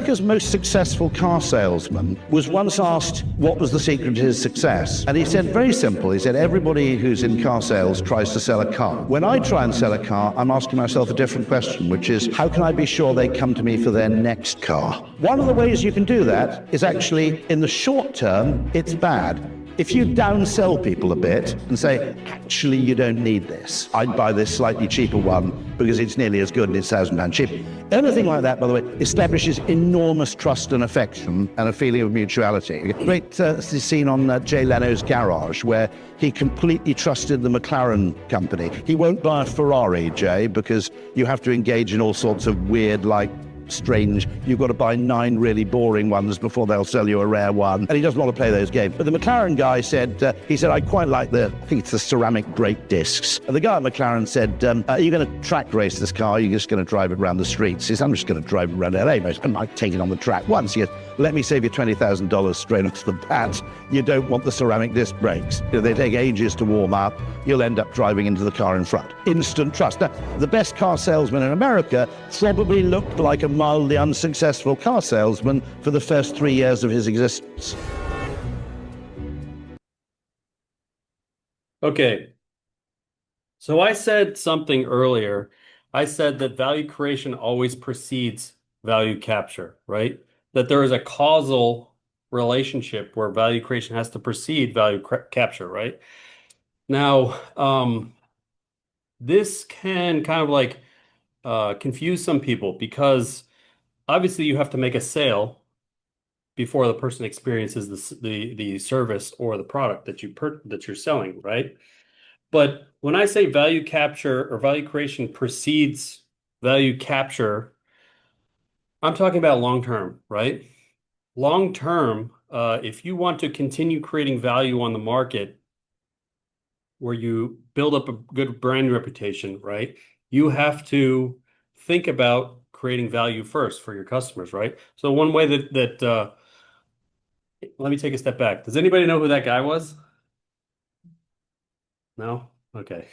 America's most successful car salesman was once asked what was the secret to his success. And he said, very simple. He said, everybody who's in car sales tries to sell a car. When I try and sell a car, I'm asking myself a different question, which is, how can I be sure they come to me for their next car? One of the ways you can do that is actually, in the short term, it's bad. If you downsell people a bit and say, actually, you don't need this. I'd buy this slightly cheaper one because it's nearly as good and it's £1,000 cheaper. Anything like that, by the way, establishes enormous trust and affection and a feeling of mutuality. Great scene on Jay Leno's Garage, where he completely trusted the McLaren company. He won't buy a Ferrari, Jay, because you have to engage in all sorts of weird, strange, you've got to buy 9 really boring ones before they'll sell you a rare one, and he doesn't want to play those games. But the McLaren guy said, I quite like I think it's the ceramic brake discs. And the guy at McLaren said, are you going to track race this car? Or are you just going to drive it around the streets? He said, I'm just going to drive it around LA. I might take it on the track once. He goes, let me save you $20,000 straight off the bat. You don't want the ceramic disc brakes. They take ages to warm up. You'll end up driving into the car in front. Instant trust. Now, the best car salesman in America probably looked like a mildly unsuccessful car salesman for the first 3 years of his existence. Okay. So I said something earlier. I said that value creation always precedes value capture, right? That there is a causal relationship where value creation has to precede value capture, right? Now, this can kind of confuse some people, because obviously you have to make a sale before the person experiences the service or the product that you're selling, right? But when I say value capture or value creation precedes value capture, I'm talking about long term, right? Long term, if you want to continue creating value on the market, where you build up a good brand reputation, right? You have to think about creating value first for your customers, right? So one way that let me take a step back. Does anybody know who that guy was? No? Okay.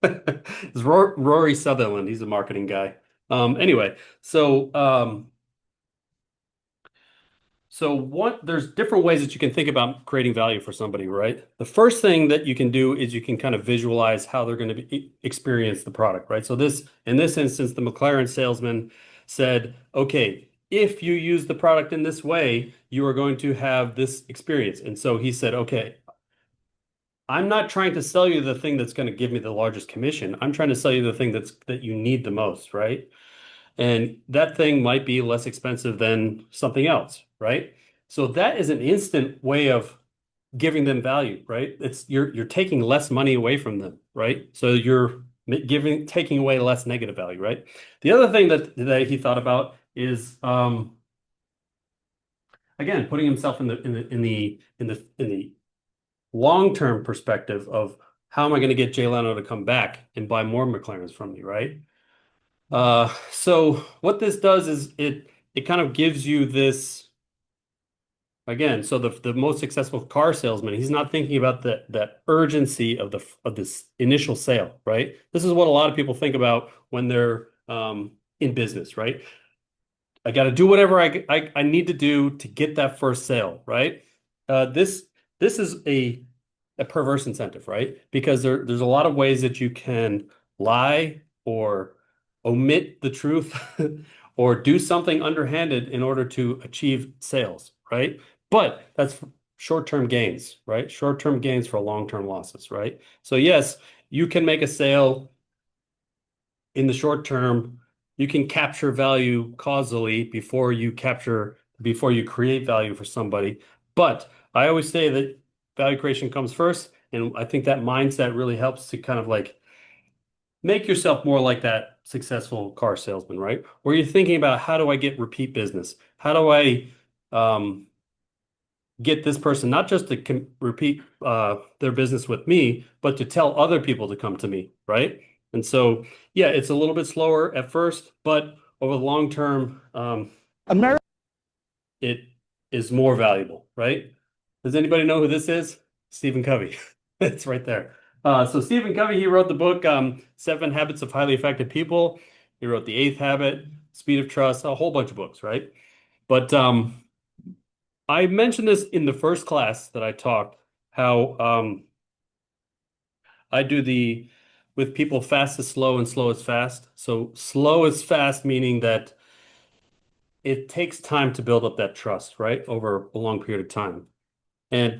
It's Rory Sutherland. He's a marketing guy. Anyway, there's different ways that you can think about creating value for somebody, right? The first thing that you can do is you can kind of visualize how they're going to experience the product, right? So in this instance, the McLaren salesman said, okay, if you use the product in this way, you are going to have this experience. And so he said, okay, I'm not trying to sell you the thing that's going to give me the largest commission. I'm trying to sell you the thing that you need the most, right? And that thing might be less expensive than something else, right? So that is an instant way of giving them value, right? You're taking less money away from them, right? So you're taking away less negative value, right? The other thing that he thought about is again, putting himself in the long-term perspective of, how am I going to get Jay Leno to come back and buy more McLarens from me, right? So what this does is it kind of gives you this, again, so the most successful car salesman, he's not thinking about that urgency of this initial sale, right? This is what a lot of people think about when they're in business, right? I got to do whatever I need to do to get that first sale, right? This is a perverse incentive, right? Because there's a lot of ways that you can lie or omit the truth or do something underhanded in order to achieve sales, right? But that's short-term gains, right? Short-term gains for long-term losses, right? So yes, you can make a sale in the short term. You can capture value causally before you create value for somebody. But I always say that value creation comes first. And I think that mindset really helps to kind of make yourself more like that successful car salesman, right? Where you're thinking about, how do I get repeat business? How do I get this person not just to repeat their business with me, but to tell other people to come to me, right? And so, yeah, it's a little bit slower at first, but over the long term, it is more valuable, right? Does anybody know who this is? Stephen Covey. It's right there. So Stephen Covey, he wrote the book 7 Habits of Highly Effective People. He wrote The 8th Habit, Speed of Trust, a whole bunch of books, right? But I mentioned this in the first class that I taught, how I do the with people fast is slow and slow is fast. So slow is fast, meaning that it takes time to build up that trust, right? Over a long period of time.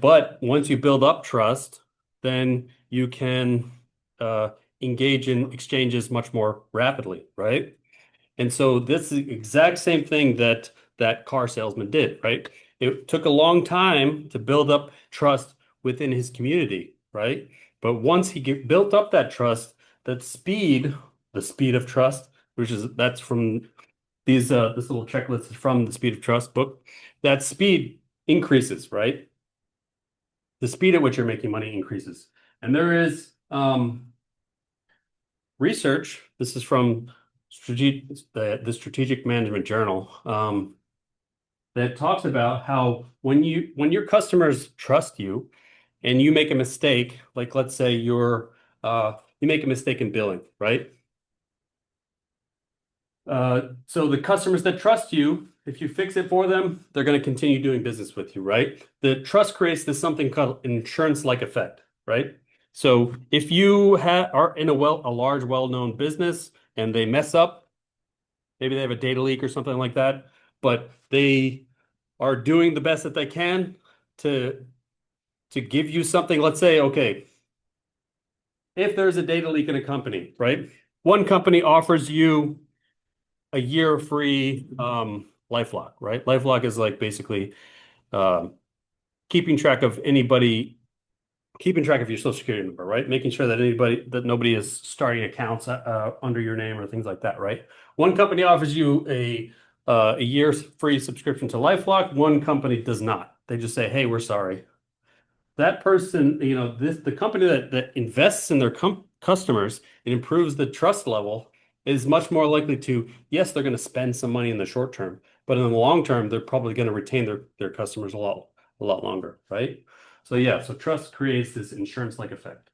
But once you build up trust, then you can uh, engage in exchanges much more rapidly, right? And so this is the exact same thing that that car salesman did, right? It took a long time to build up trust within his community, right? But once he built up that trust, that speed, the speed of trust, which is that's from these this little checklist is from the Speed of Trust book, that speed increases, right? The speed at which you're making money increases. And there is research, this is from the Strategic Management Journal, that talks about how when your customers trust you and you make a mistake, like let's say you make a mistake in billing, right? So the customers that trust you, if you fix it for them, they're going to continue doing business with you, right? The trust creates this something called insurance-like effect, right? So if you are in a large, well-known business and they mess up, maybe they have a data leak or something like that, but they are doing the best that they can to give you something. Let's say, okay, if there's a data leak in a company, right? One company offers you a year free LifeLock, right? LifeLock is like basically um, keeping track of keeping track of your social security number, right? Making sure that nobody is starting accounts under your name or things like that, right? One company offers you a year's free subscription to LifeLock. One company does not. They just say, "Hey, we're sorry." That person, the company that invests in their customers and improves the trust level is much more likely to, yes, they're going to spend some money in the short term, but in the long term, they're probably going to retain their customers a lot longer, right? So yeah, so trust creates this insurance-like effect.